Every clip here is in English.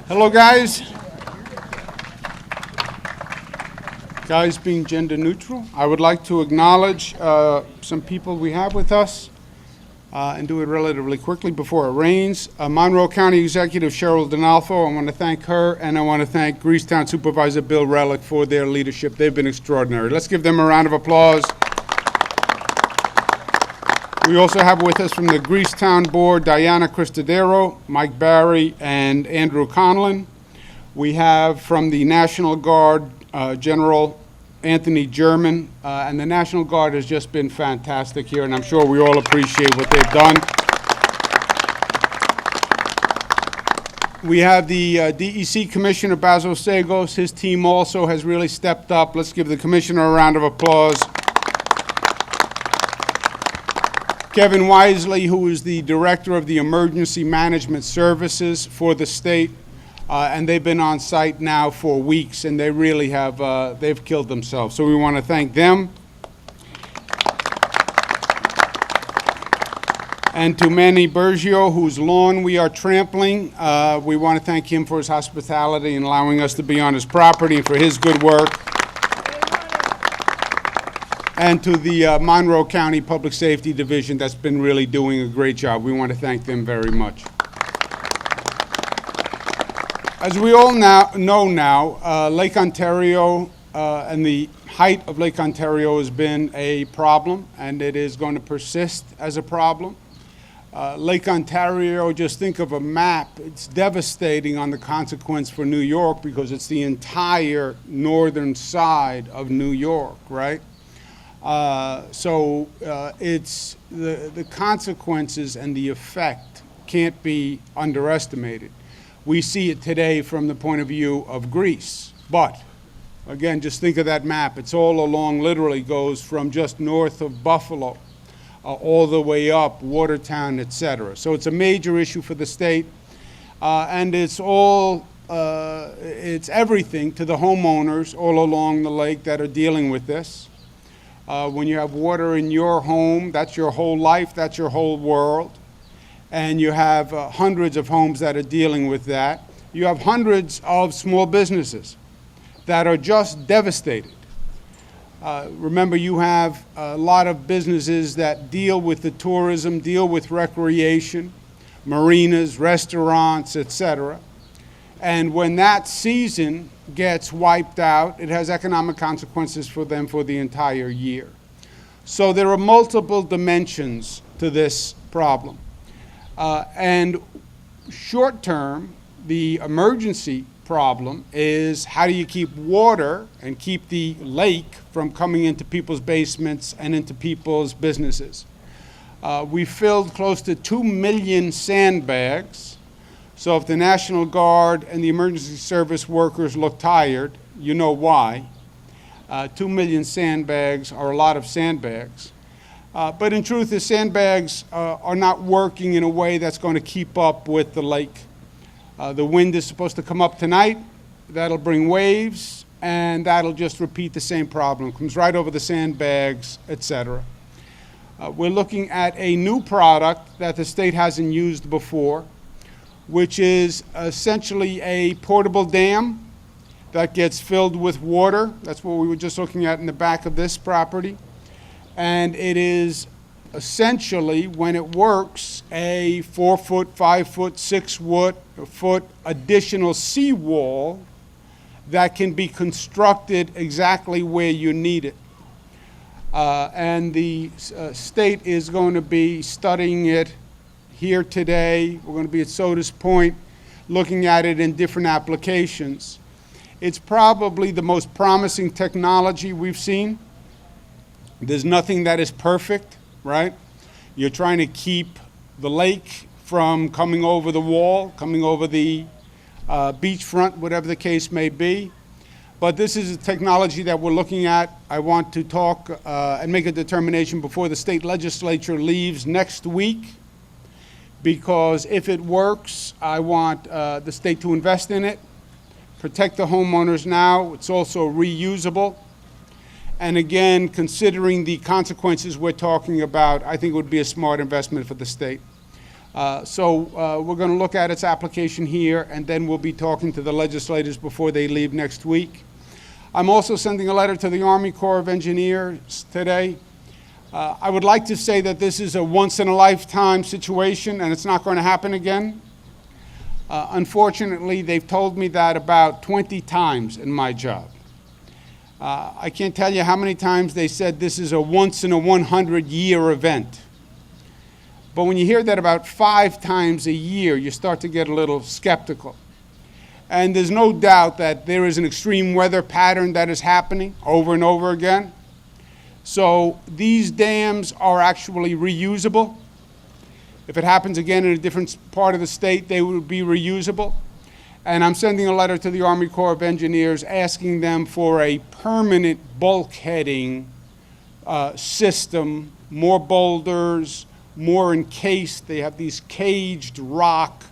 Hello, guys. Guys being gender neutral. I would like to acknowledge some people we have with us and do it relatively quickly before it rains. Monroe County Executive Cheryl Donalfo, I want to thank her, and I want to thank Greasetown Supervisor Bill Relic for their leadership. They've been extraordinary. Let's give them a round of applause. We also have with us from the Greasetown Board, Diana Cristodero, Mike Barry, and Andrew Conlon. We have from the National Guard, General Anthony German, and the National Guard has just been fantastic here, and I'm sure we all appreciate what they've done. We have the DEC Commissioner, Basil Sagos. His team also has really stepped up. Let's give the Commissioner a round of applause. Kevin Wisely, who is the Director of the Emergency Management Services for the state, and they've been on site now for weeks, and they really have, they've killed themselves. So we want to thank them. And to Manny Bergio, whose lawn we are trampling, we want to thank him for his hospitality and allowing us to be on his property and for his good work. And to the Monroe County Public Safety Division that's been really doing a great job. We want to thank them very much. As we all know now, Lake Ontario and the height of Lake Ontario has been a problem, and it is going to persist as a problem. Lake Ontario, just think of a map. It's devastating on the consequence for New York because it's the entire northern side of New York, right? It's the consequences and the effect can't be underestimated. We see it today from the point of view of Greece, but again, just think of that map. It's all along, literally goes from just north of Buffalo all the way up Watertown, etc. So it's a major issue for the state, and it's everything to the homeowners all along the lake that are dealing with this. When you have water in your home, that's your whole life, that's your whole world. And you have hundreds of homes that are dealing with that. You have hundreds of small businesses that are just devastated. Remember, you have a lot of businesses that deal with the tourism, deal with recreation, marinas, restaurants, etc. And when that season gets wiped out, it has economic consequences for them for the entire year. So there are multiple dimensions to this problem. And short term, the emergency problem is how do you keep water and keep the lake from coming into people's basements and into people's businesses. We filled close to 2 million sandbags. So if the National Guard and the emergency service workers look tired, you know why. 2 million sandbags are a lot of sandbags. But in truth, the sandbags are not working in a way that's going to keep up with the lake. The wind is supposed to come up tonight. That'll bring waves, and that'll just repeat the same problem. It comes right over the sandbags, etc. We're looking at a new product that the state hasn't used before, which is essentially a portable dam that gets filled with water. That's what we were just looking at in the back of this property. And it is essentially, when it works, a 4-foot, 5-foot, 6-foot additional seawall that can be constructed exactly where you need it. And the state is going to be studying it here today. We're going to be at Sodus Point looking at it in different applications. It's probably the most promising technology we've seen. There's nothing that is perfect, right? You're trying to keep the lake from coming over the wall, coming over the beachfront, whatever the case may be. But this is a technology that we're looking at. I want to talk and make a determination before the state legislature leaves next week, because if it works, I want the state to invest in it, protect the homeowners now. It's also reusable. And again, considering the consequences we're talking about, I think it would be a smart investment for the state. So we're going to look at its application here, and then we'll be talking to the legislators before they leave next week. I'm also sending a letter to the Army Corps of Engineers today. I would like to say that this is a once-in-a-lifetime situation, and it's not going to happen again. Unfortunately, they've told me that about 20 times in my job. I can't tell you how many times they said this is a once-in-a-100-year event. But when you hear that about 5 times a year, you start to get a little skeptical. And there's no doubt that there is an extreme weather pattern that is happening over and over again. So these dams are actually reusable. If it happens again in a different part of the state, they would be reusable. And I'm sending a letter to the Army Corps of Engineers asking them for a permanent bulkheading system, more boulders, more encased. They have these caged rock,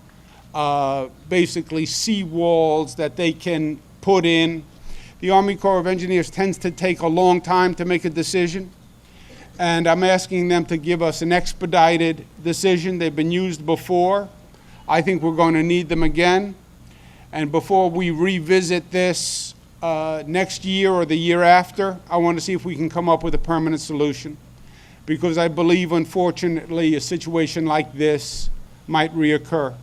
basically seawalls that they can put in. The Army Corps of Engineers tends to take a long time to make a decision, and I'm asking them to give us an expedited decision. They've been used before. I think we're going to need them again. And before we revisit this next year or the year after, I want to see if we can come up with a permanent solution, because I believe, unfortunately, a situation like this might reoccur.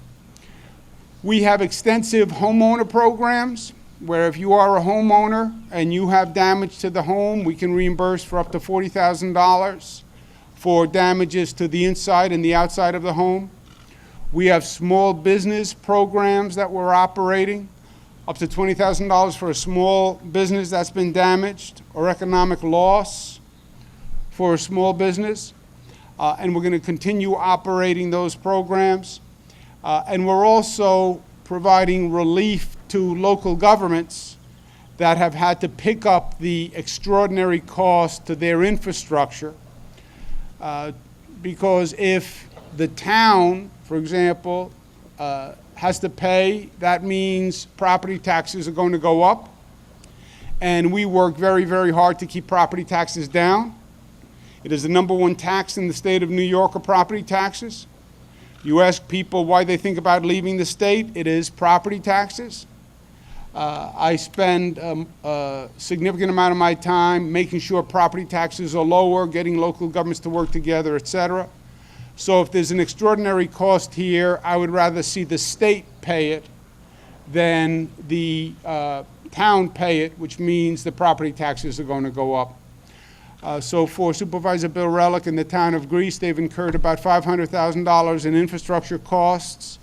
We have extensive homeowner programs where if you are a homeowner and you have damage to the home, we can reimburse for up to $40,000 for damages to the inside and the outside of the home. We have small business programs that we're operating, up to $20,000 for a small business that's been damaged, or economic loss for a small business. And we're going to continue operating those programs. And we're also providing relief to local governments that have had to pick up the extraordinary cost to their infrastructure. Because if the town, for example, has to pay, that means property taxes are going to go up. And we work very, very hard to keep property taxes down. It is the #1 tax in the state of New York, are property taxes. You ask people why they think about leaving the state, it is property taxes. I spend a significant amount of my time making sure property taxes are lower, getting local governments to work together, et cetera. So if there's an extraordinary cost here, I would rather see the state pay it than the town pay it, which means the property taxes are going to go up. So for Supervisor Bill Relic and the town of Greece, they've incurred about $500,000 in infrastructure costs.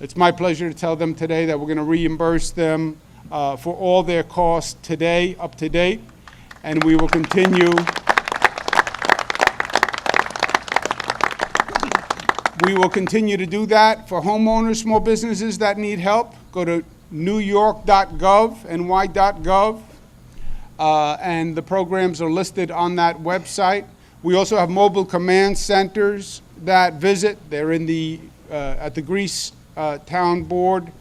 It's my pleasure to tell them today that we're going to reimburse them for all their costs today, up to date, and we will continue. We will continue to do that for homeowners, small businesses that need help. Go to newyork.gov, ny.gov. And the programs are listed on that website. We also have mobile command centers that visit. They're in the at the Greece Town Board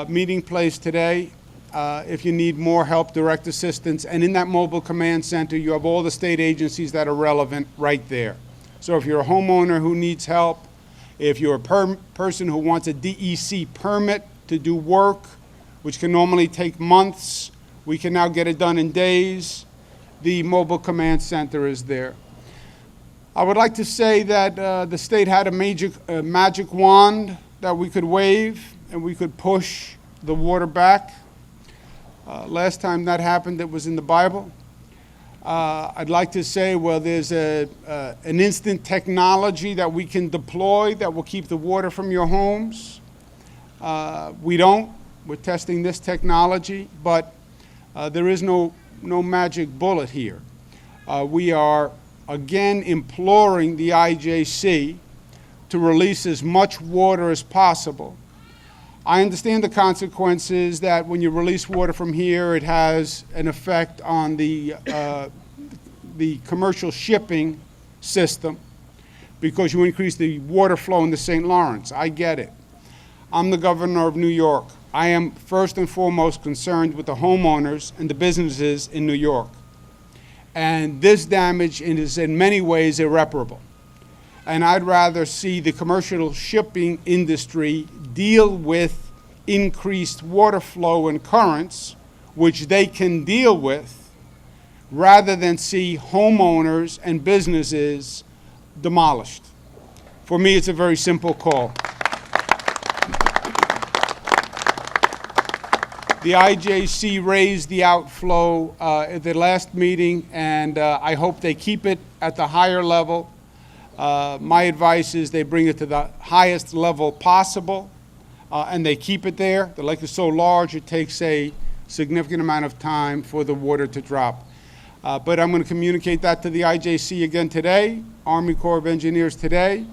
meeting place today. If you need more help, direct assistance, and in that mobile command center, you have all the state agencies that are relevant right there. So if you're a homeowner who needs help, if you're a person who wants a DEC permit to do work, which can normally take months, we can now get it done in days. The mobile command center is there. I would like to say that the state had a magic wand that we could wave, and we could push the water back. Last time that happened, it was in the Bible. I'd like to say, well, there's an instant technology that we can deploy that will keep the water from your homes. We don't. We're testing this technology, but there is no magic bullet here. We are, again, imploring the IJC to release as much water as possible. I understand the consequences that when you release water from here, it has an effect on the commercial shipping system because you increase the water flow in the St. Lawrence. I get it. I'm the governor of New York. I am first and foremost concerned with the homeowners and the businesses in New York. And this damage is in many ways irreparable. And I'd rather see the commercial shipping industry deal with increased water flow and currents, which they can deal with, rather than see homeowners and businesses demolished. For me, it's a very simple call. The IJC raised the outflow at the last meeting, and I hope they keep it at the higher level. My advice is they bring it to the highest level possible, and they keep it there. The lake is so large, it takes a significant amount of time for the water to drop. But I'm going to communicate that to the IJC again today, Army Corps of Engineers today.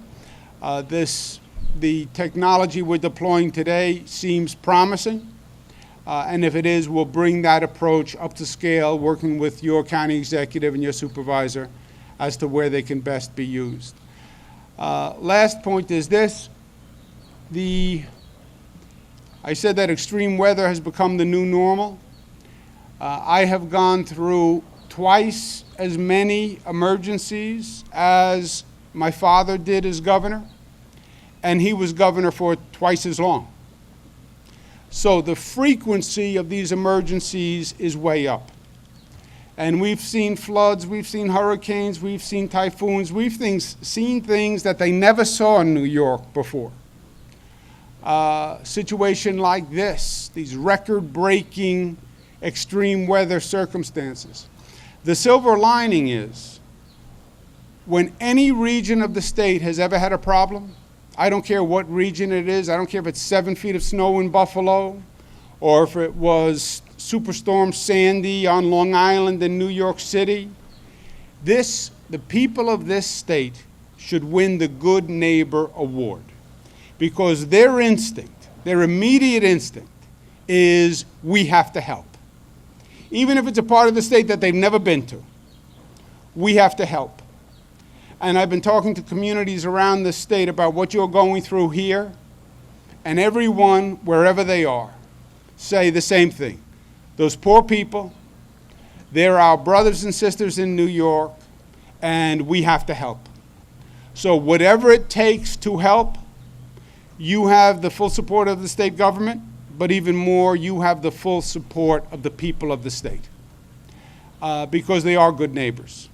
The technology we're deploying today seems promising. And if it is, we'll bring that approach up to scale, working with your county executive and your supervisor as to where they can best be used. Last point is this. I said that extreme weather has become the new normal. I have gone through twice as many emergencies as my father did as governor, and he was governor for twice as long. So the frequency of these emergencies is way up. And we've seen floods, we've seen hurricanes, we've seen typhoons, we've seen things that they never saw in New York before. Situation like this, these record-breaking extreme weather circumstances. The silver lining is, when any region of the state has ever had a problem, I don't care what region it is, I don't care if it's 7 feet of snow in Buffalo, or if it was Superstorm Sandy on Long Island in New York City, the people of this state should win the Good Neighbor Award, because their instinct, their immediate instinct, is we have to help. Even if it's a part of the state that they've never been to, we have to help. And I've been talking to communities around the state about what you're going through here, and everyone, wherever they are, say the same thing. Those poor people, they're our brothers and sisters in New York, and we have to help. So whatever it takes to help, you have the full support of the state government, but even more, you have the full support of the people of the state, because they are good neighbors.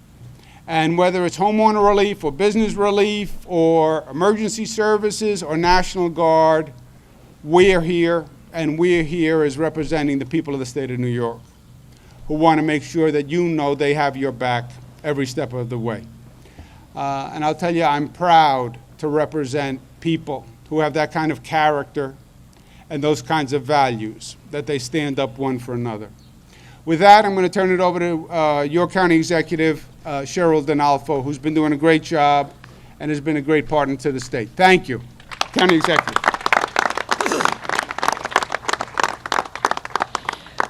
And whether it's homeowner relief or business relief or emergency services or National Guard, we're here, and we're here as representing the people of the state of New York, who want to make sure that you know they have your back every step of the way. And I'll tell you, I'm proud to represent people who have that kind of character and those kinds of values, that they stand up one for another. With that, I'm going to turn it over to your county executive, Cheryl Donalfo, who's been doing a great job and has been a great partner to the state. Thank you, County Executive.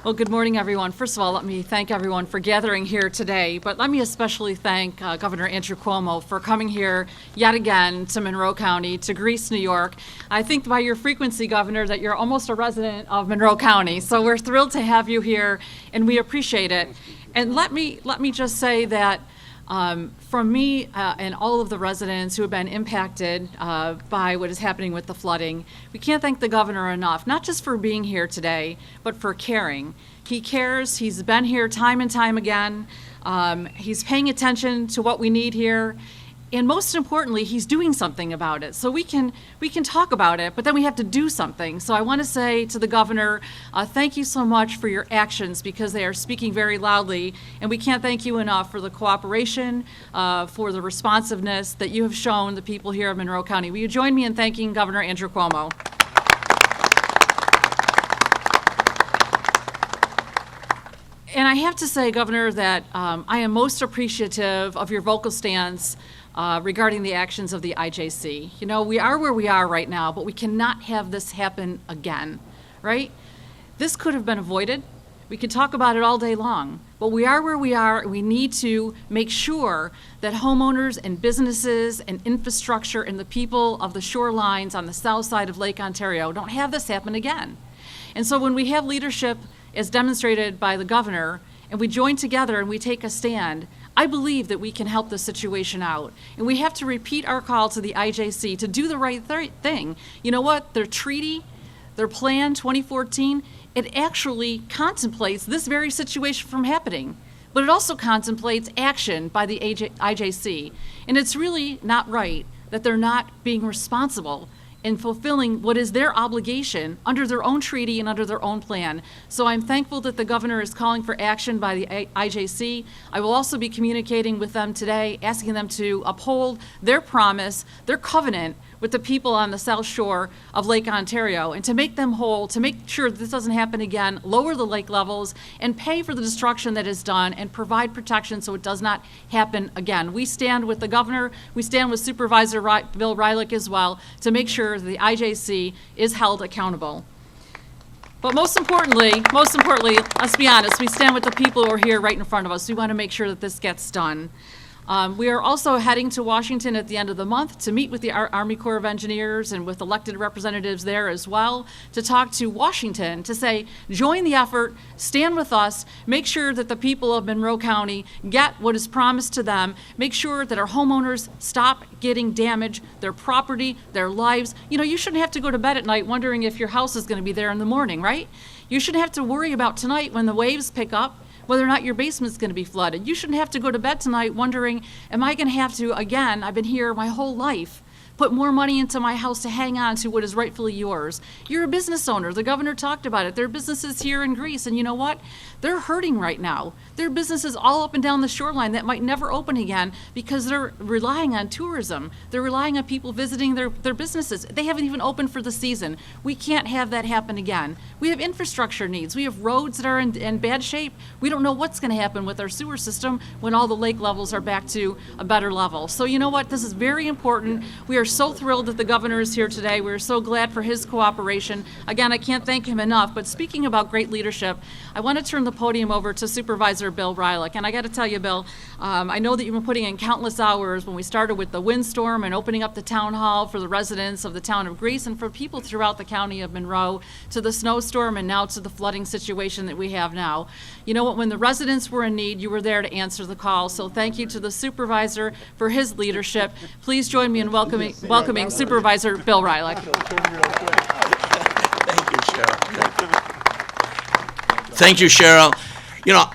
Well, good morning, everyone. First of all, let me thank everyone for gathering here today, but let me especially thank Governor Andrew Cuomo for coming here yet again to Monroe County, to Greece, New York. I think by your frequency, Governor, that you're almost a resident of Monroe County, so we're thrilled to have you here, and we appreciate it. And let me just say that from me and all of the residents who have been impacted by what is happening with the flooding, we can't thank the governor enough, not just for being here today, but for caring. He cares. He's been here time and time again. He's paying attention to what we need here. And most importantly, he's doing something about it. So we can talk about it, but then we have to do something. So I want to say to the governor, thank you so much for your actions, because they are speaking very loudly. And we can't thank you enough for the cooperation, for the responsiveness that you have shown the people here of Monroe County. Will you join me in thanking Governor Andrew Cuomo? And I have to say, Governor, that I am most appreciative of your vocal stance regarding the actions of the IJC. You know, we are where we are right now, but we cannot have this happen again, right? This could have been avoided. We could talk about it all day long, but we are where we are, and we need to make sure that homeowners and businesses and infrastructure and the people of the shorelines on the south side of Lake Ontario don't have this happen again. And so when we have leadership as demonstrated by the governor, and we join together and we take a stand, I believe that we can help the situation out. And we have to repeat our call to the IJC to do the right thing. You know what? Their treaty, their plan 2014, it actually contemplates this very situation from happening. But it also contemplates action by the IJC. And it's really not right that they're not being responsible in fulfilling what is their obligation under their own treaty and under their own plan. So I'm thankful that the governor is calling for action by the IJC. I will also be communicating with them today, asking them to uphold their promise, their covenant with the people on the South Shore of Lake Ontario, and to make them whole, to make sure that this doesn't happen again, lower the lake levels, and pay for the destruction that is done, and provide protection so it does not happen again. We stand with the governor, we stand with Supervisor Bill Rylick as well, to make sure that the IJC is held accountable. But most importantly, let's be honest, we stand with the people who are here right in front of us. We want to make sure that this gets done. We are also heading to Washington at the end of the month to meet with the Army Corps of Engineers and with elected representatives there as well, to talk to Washington, to say, join the effort, stand with us, make sure that the people of Monroe County get what is promised to them, make sure that our homeowners stop getting damaged, their property, their lives. You know, you shouldn't have to go to bed at night wondering if your house is going to be there in the morning, right? You shouldn't have to worry about tonight when the waves pick up whether or not your basement's going to be flooded. You shouldn't have to go to bed tonight wondering, am I going to have to, again, I've been here my whole life, put more money into my house to hang on to what is rightfully yours. You're a business owner. The governor talked about it. There are businesses here in Greece, and you know what? They're hurting right now. There are businesses all up and down the shoreline that might never open again because they're relying on tourism. They're relying on people visiting their businesses. They haven't even opened for the season. We can't have that happen again. We have infrastructure needs. We have roads that are in bad shape. We don't know what's going to happen with our sewer system when all the lake levels are back to a better level. So you know what? This is very important. We are so thrilled that the governor is here today. We're so glad for his cooperation. Again, I can't thank him enough, but speaking about great leadership, I want to turn the podium over to Supervisor Bill Rylick. And I got to tell you, Bill, I know that you've been putting in countless hours when we started with the windstorm and opening up the town hall for the residents of the town of Greece and for people throughout the county of Monroe, to the snowstorm and now to the flooding situation that we have now. You know what, when the residents were in need, you were there to answer the call. So thank you to the supervisor for his leadership. Please join me in welcoming Supervisor Bill Rylick. Thank you, Cheryl. Thank you, Cheryl. You know,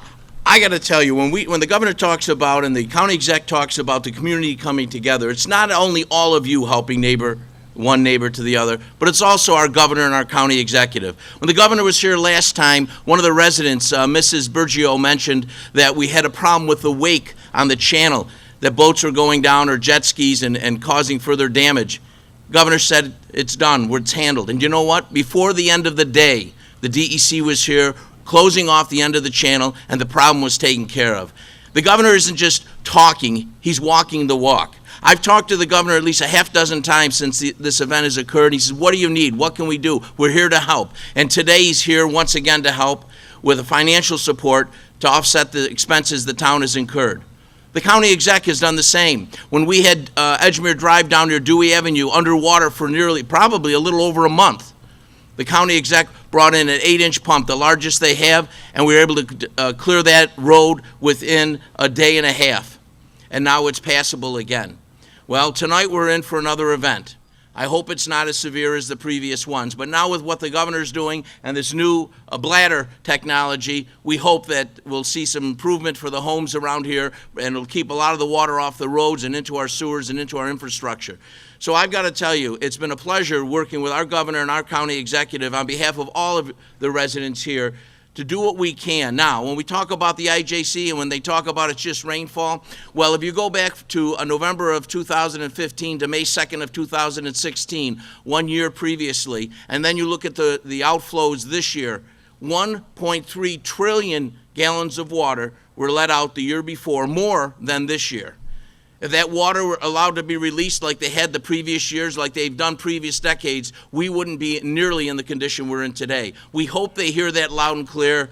I got to tell you, when the governor talks about and the county exec talks about the community coming together, it's not only all of you helping one neighbor to the other, but it's also our governor and our county executive. When the governor was here last time, one of the residents, Mrs. Bergio, mentioned that we had a problem with the wake on the channel, that boats were going down or jet skis and causing further damage. Governor said it's done, it's handled. And you know what? Before the end of the day, the DEC was here closing off the end of the channel, and the problem was taken care of. The governor isn't just talking, he's walking the walk. I've talked to the governor at least a half dozen times since this event has occurred. He says, what do you need? What can we do? We're here to help. And today he's here once again to help with a financial support to offset the expenses the town has incurred. The county exec has done the same. When we had Edgemere Drive down near Dewey Avenue underwater for probably a little over a month, the county exec brought in an 8-inch pump, the largest they have, and we were able to clear that road within a day and a half. And now it's passable again. Well, tonight we're in for another event. I hope it's not as severe as the previous ones, but now with what the governor's doing and this new bladder technology, we hope that we'll see some improvement for the homes around here, and it'll keep a lot of the water off the roads and into our sewers and into our infrastructure. So I've got to tell you, it's been a pleasure working with our governor and our county executive on behalf of all of the residents here to do what we can. Now, when we talk about the IJC and when they talk about it's just rainfall, well, if you go back to November of 2015 to May 2nd of 2016, 1 year previously, and then you look at the outflows this year, 1.3 trillion gallons of water were let out the year before, more than this year. If that water were allowed to be released like they had the previous years, like they've done previous decades, we wouldn't be nearly in the condition we're in today. We hope they hear that loud and clear.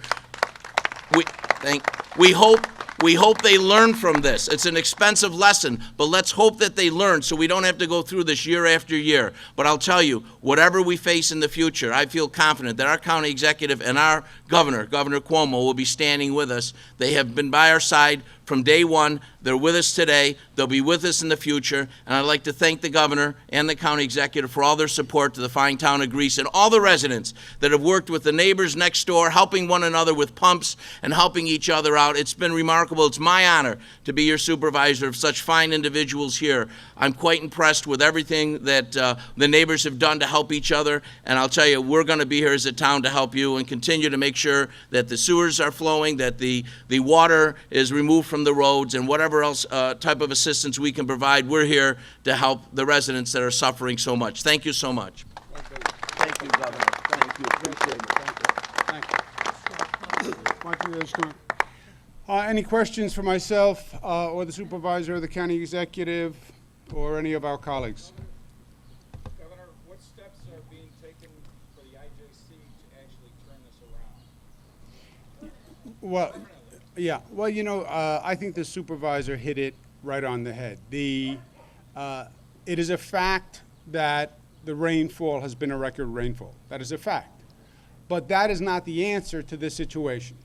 We hope they learn from this. It's an expensive lesson, but let's hope that they learn so we don't have to go through this year after year. But I'll tell you, whatever we face in the future, I feel confident that our county executive and our governor, Governor Cuomo, will be standing with us. They have been by our side from day one. They're with us today. They'll be with us in the future. And I'd like to thank the governor and the county executive for all their support to the fine town of Greece and all the residents that have worked with the neighbors next door, helping one another with pumps and helping each other out. It's been remarkable. It's my honor to be your supervisor of such fine individuals here. I'm quite impressed with everything that the neighbors have done to help each other. And I'll tell you, we're going to be here as a town to help you and continue to make sure that the sewers are flowing, that the water is removed from the roads, and whatever else type of assistance we can provide. We're here to help the residents that are suffering so much. Thank you so much. Thank you, Governor. Thank you. Appreciate it. Thank you. Any questions for myself or the supervisor or the county executive or any of our colleagues? Governor, what steps are being taken for the IJC to actually turn this around? Well, yeah. Well, you know, I think the supervisor hit it right on the head. It is a fact that the rainfall has been a record rainfall. That is a fact. But that is not the answer to this situation.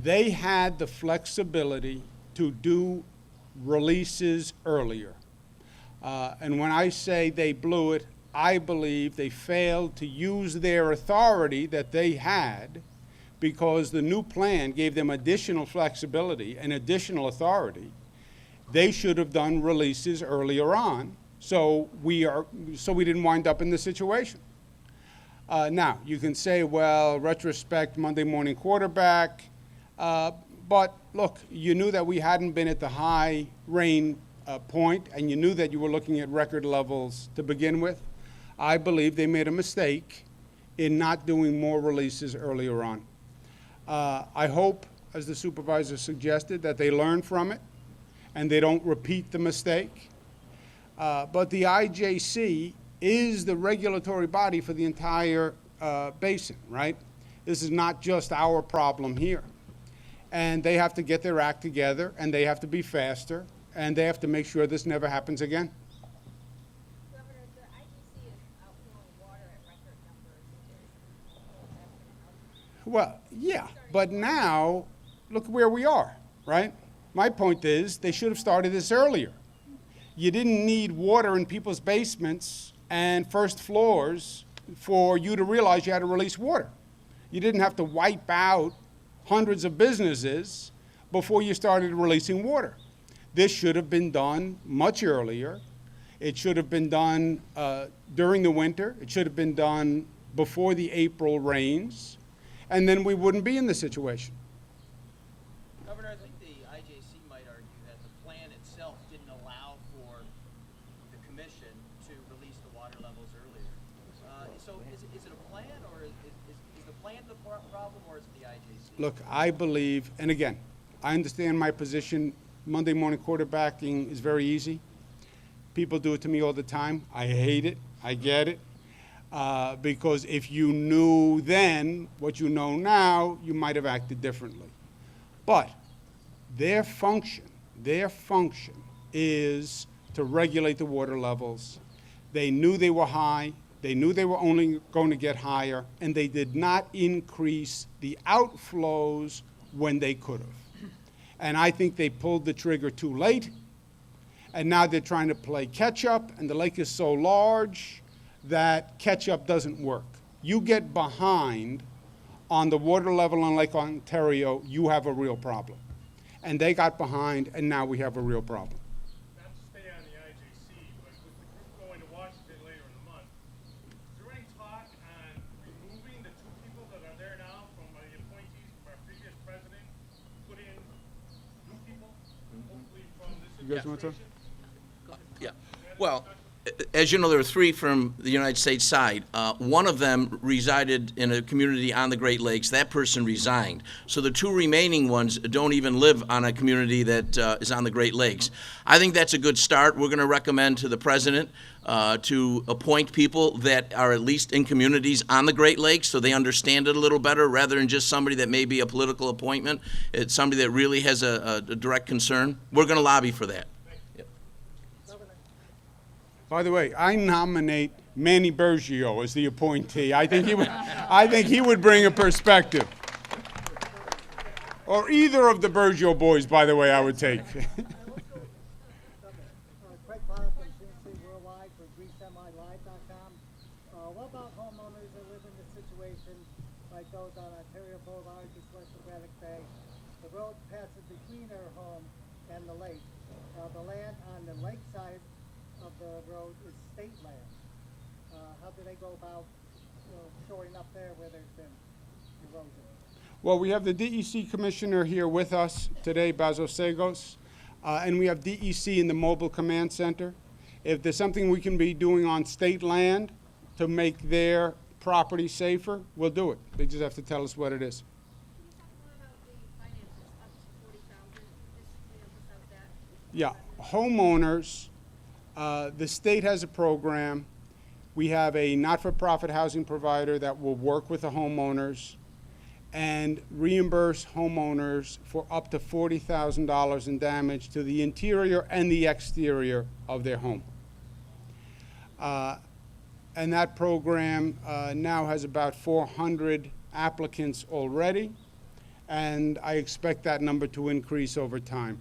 They had the flexibility to do releases earlier. And when I say they blew it, I believe they failed to use their authority that they had, because the new plan gave them additional flexibility and additional authority. They should have done releases earlier on, so we didn't wind up in this situation. Now, you can say, well, retrospect, Monday morning quarterback, but look, you knew that we hadn't been at the high rain point, and you knew that you were looking at record levels to begin with. I believe they made a mistake in not doing more releases earlier on. I hope, as the supervisor suggested, that they learn from it and they don't repeat the mistake. But the IJC is the regulatory body for the entire basin, right? This is not just our problem here. And they have to get their act together, and they have to be faster, and they have to make sure this never happens again. Governor, the IGC is outflowing water at record numbers. Well, yeah, but now, look where we are, right? My point is, they should have started this earlier. You didn't need water in people's basements and first floors for you to realize you had to release water. You didn't have to wipe out hundreds of businesses before you started releasing water. This should have been done much earlier. It should have been done during the winter. It should have been done before the April rains, and then we wouldn't be in this situation. Governor, I think the IJC might argue that the plan itself didn't allow for the commission to release the water levels earlier. So is it a plan, or is the plan the problem, or is it the IJC? Look, I believe, and again, I understand my position. Monday morning quarterbacking is very easy. People do it to me all the time. I hate it. I get it. Because if you knew then what you know now, you might have acted differently. But their function is to regulate the water levels. They knew they were high. They knew they were only going to get higher, and they did not increase the outflows when they could have. And I think they pulled the trigger too late, and now they're trying to play catch-up, and the lake is so large that catch-up doesn't work. You get behind on the water level on Lake Ontario, you have a real problem. And they got behind, and now we have a real problem. Not to stay on the IJC, but with the group going to Washington later in the month, is there any talk on removing the two people that are there now from the appointees from our previous president, put in new people, hopefully from this You guys want to? administration? Yeah. Well, as you know, there are three from the United States side. One of them resided in a community on the Great Lakes. That person resigned. So the two remaining ones don't even live on a community that is on the Great Lakes. I think that's a good start. We're going to recommend to the president to appoint people that are at least in communities on the Great Lakes so they understand it a little better, rather than just somebody that may be a political appointment. It's somebody that really has a direct concern. We're going to lobby for that. By the way, I nominate Manny Bergio as the appointee. I think he would bring a perspective. Or either of the Bergio boys, by the way, I would take. Craig Potter from CNC Worldwide for GreaseSemiLive.com. What about homeowners that live in this situation, like those on Ontario Boulevard, just west of Braddock Bay? The road passes between their home and the lake. The land on the lake side of the road is state land. How do they go about shoring up there where there's been erosion? Well, we have the DEC commissioner here with us today, Basil Segos, and we have DEC in the mobile command center. If there's something we can be doing on state land to make their property safer, we'll do it. They just have to tell us what it is. Yeah, homeowners, the state has a program. We have a not-for-profit housing provider that will work with the homeowners and reimburse homeowners for up to $40,000 in damage to the interior and the exterior of their home. And that program now has about 400 applicants already, and I expect that number to increase over time.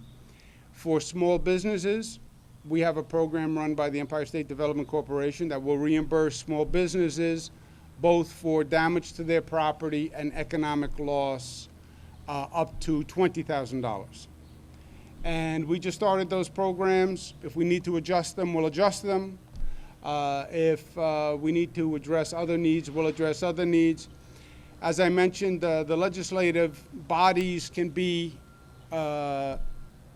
For small businesses, we have a program run by the Empire State Development Corporation that will reimburse small businesses both for damage to their property and economic loss up to $20,000. And we just started those programs. If we need to adjust them, we'll adjust them. If we need to address other needs, we'll address other needs. As I mentioned, the legislative bodies can be, let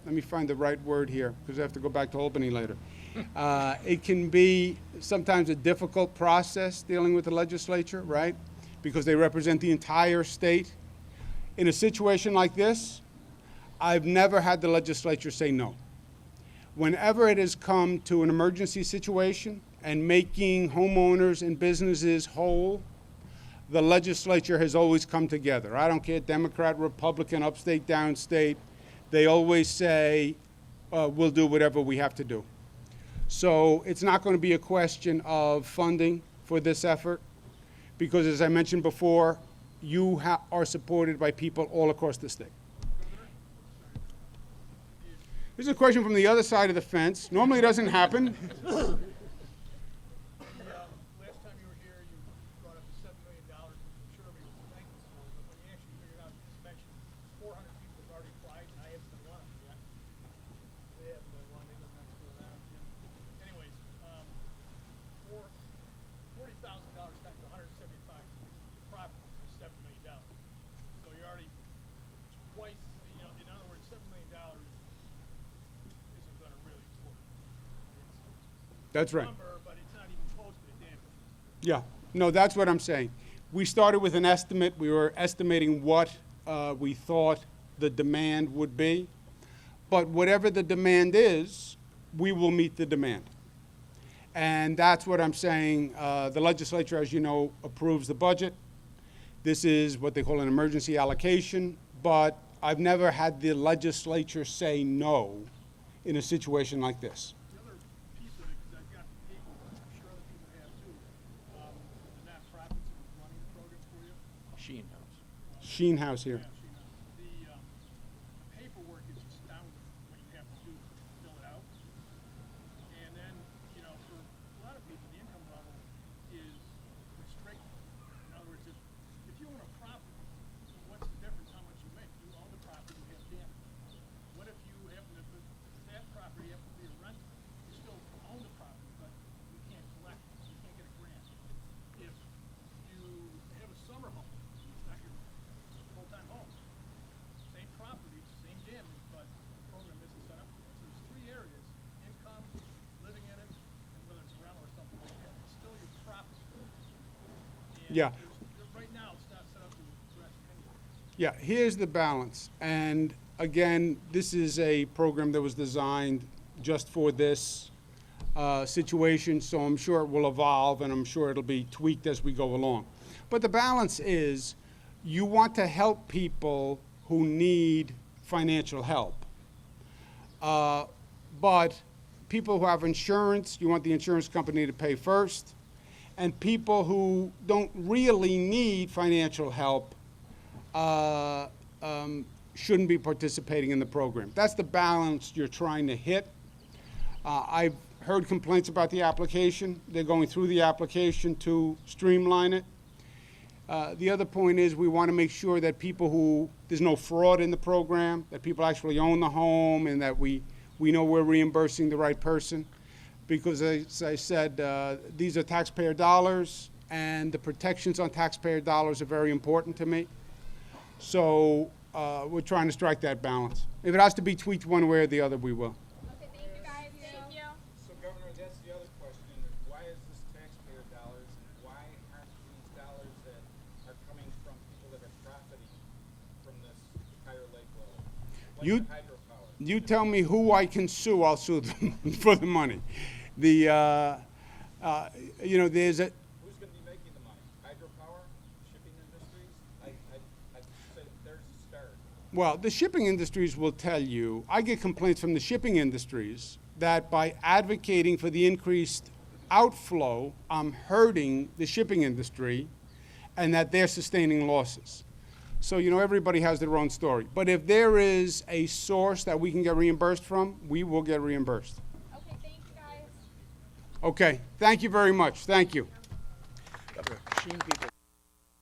me find the right word here, because I have to go back to Albany later. It can be sometimes a difficult process dealing with the legislature, right? Because they represent the entire state. In a situation like this, I've never had the legislature say no. Whenever it has come to an emergency situation and making homeowners and businesses whole, the legislature has always come together. I don't care, Democrat, Republican, upstate, downstate, they always say, we'll do whatever we have to do. So it's not going to be a question of funding for this effort, because as I mentioned before, you are supported by people all across the state. This is a question from the other side of the fence. Normally it doesn't happen. Last time you were here, you brought up the $7 million, which I'm sure everybody was thankful for, but when you actually figured out, you mentioned 400 people have already applied, and I haven't been one of them yet. They haven't been one, they don't have to do that. Anyways, $40,000 times 175 properties is $7 million. So you're already twice, in other words, $7 million isn't gonna really work. That's right. Number, but it's not even close to the damage. Yeah, no, that's what I'm saying. We started with an estimate. We were estimating what we thought the demand would be. But whatever the demand is, we will meet the demand. And that's what I'm saying. The legislature, as you know, approves the budget. This is what they call an emergency allocation, but I've never had the legislature say no in a situation like this. The other piece of it, because I've got the paperwork, I'm sure other people have too, the nonprofits that are running the program for you. Sheen House. Sheen House here. The paperwork is astounding what you have to do to fill it out. And then, for a lot of people, the income level is restricted. In other words, if you own a property, what's the difference how much you make? You own the property, you have damage. What if you happen to, that property happens to be a rental? You still own the property, but you can't collect, you can't get a grant. If you have a summer home, it's not your full-time home. Same property, same damage, but the program isn't set up for it. So there's three areas: income, living in it, and whether it's rental or something like that. It's still your property. And Yeah. right now, it's not set up to address any of it. Yeah, here's the balance. And again, this is a program that was designed just for this situation, so I'm sure it will evolve and I'm sure it'll be tweaked as we go along. But the balance is you want to help people who need financial help. But people who have insurance, you want the insurance company to pay first. And people who don't really need financial help, shouldn't be participating in the program. That's the balance you're trying to hit. I've heard complaints about the application. They're going through the application to streamline it. The other point is we want to make sure that there's no fraud in the program, that people actually own the home, and that we know we're reimbursing the right person. Because as I said, these are taxpayer dollars, and the protections on taxpayer dollars are very important to me. So we're trying to strike that balance. If it has to be tweaked one way or the other, we will. Okay, thank you guys, thank you. So Governor, that's the other question. Why is this taxpayer dollars and why aren't these dollars that are coming from people that are profiting from this entire lake road? Like You- the hydropower. You tell me who I can sue, I'll sue them for the money. There's a, Who's going to be making the money? Hydropower? Shipping industries? I'd say there's a start. well, the shipping industries will tell you, I get complaints from the shipping industries that by advocating for the increased outflow, I'm hurting the shipping industry and that they're sustaining losses. So, everybody has their own story. But if there is a source that we can get reimbursed from, we will get reimbursed. Okay, thank you guys. Okay, thank you very much. Thank you. Governor, machine people